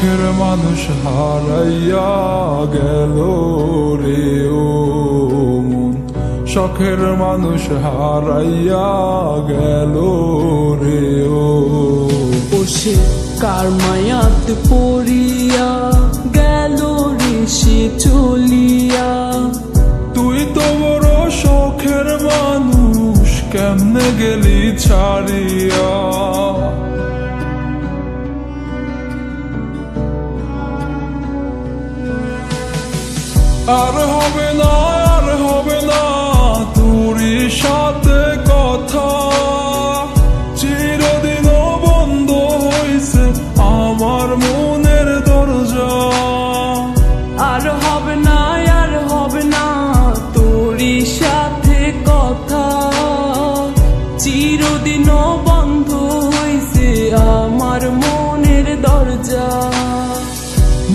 শখের মানুষ হারাইয়া গেল রে ও মন, শখের মানুষ হারাইয়া গেল রে ও। সে কার মায়াত পড়িয়া গেল রে সে চলিয়া। তুই তো বড় শখের মানুষ, কেমনে গেলি ছাড়িয়া। আর হবে না, আর হবে না তোরই সাথে কথা, চিরদিনও বন্ধ হইছে আমার মনের দরজা। আর হবে না, আর হবে না তোরই সাথে কথা, চিরদিনও বন্ধ হইছে আমার মনের দরজা।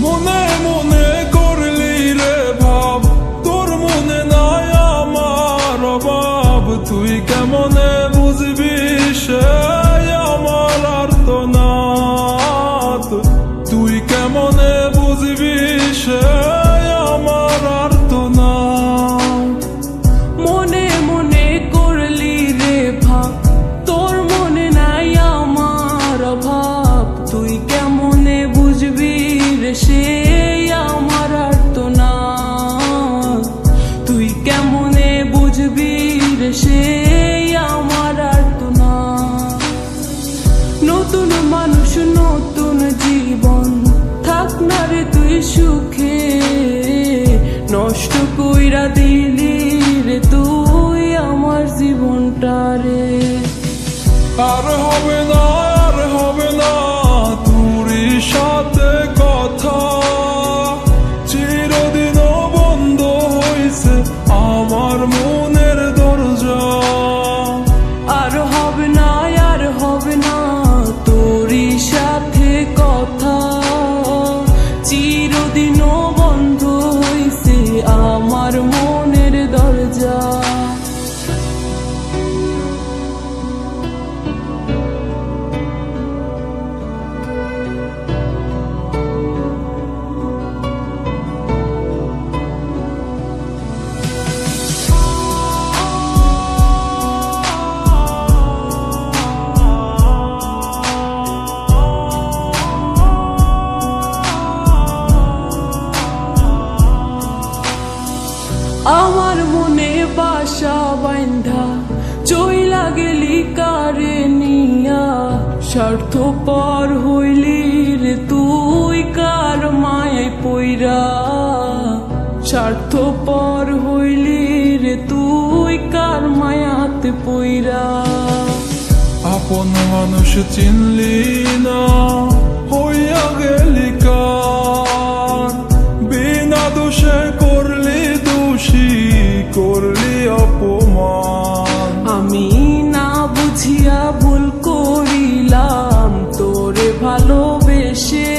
মনে মনে করলি রে ভাব, তোর মনে নাই আমার অভাব। তুই কেমনে বুঝবি সে আমার আর্তনাদ, তুই কেমনে বুঝবি সে আমার আর্তনাদ। মনে মনে করলি রে ভাব, তোর মনে নাই আমার অভাব। তুই কেমনে বুঝবি রে সে আমার আর্তনাদ, তুই কেমনে বুঝবি রে সে আমার আর্তনাদ। নতুন মানুষ নতুন জীবন, থাক না রে তুই সুখে, নষ্ট কইরা দিলি রে তুই আমার জীবনটা রে। আর হবে না, আর হবে না তোরই সাথে কথা, চিরদিনও বন্ধ হইছে আমার মনের দরজা। আর হবে না, আর হবে না তোরই সাথে কথা, চিরদিনও বন্ধ হইছে আমার মনের দরজা। আমার মনে বাসা বাইন্ধা চইলা গেলি কারে নিয়া, স্বার্থপর হইলি রে তুই কার মায়ায় পইরা। স্বার্থপর হইলি রে তুই কার মায়াতে পইরা। আপন মানুষ চিনলি না, হইয়া গেলি কার, বিনা দোষে করলি দোষী, করলি অপমান। আমি না বুঝিয়া ভুল করিলাম তোরে ভালোবেসে,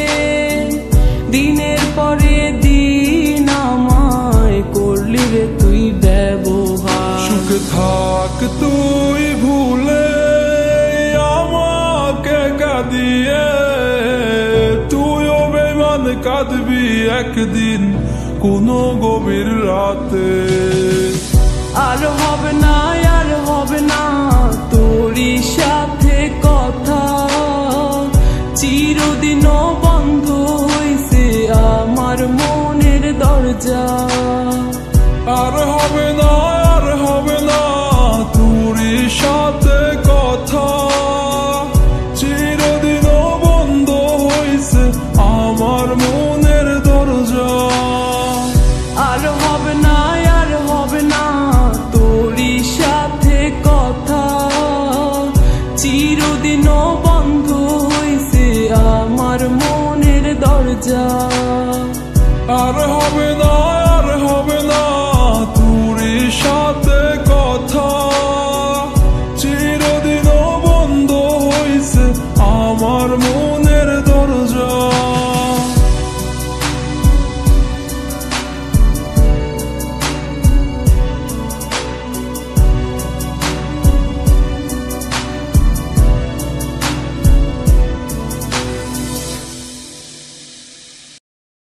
দিনের পরে দিন আমায় করলি রে তুই ব্যবহার। সুখ থাক তুই ভুলে আমাকে কাঁদিয়ে, তুইও বেমান কাঁদবি একদিন কোনো গভীর রাতে। আর হবে না, আর হবে না তোরই সাথে কথা, চিরদিনও বন্ধ হইছে আমার মনের দরজা। আর হবে না,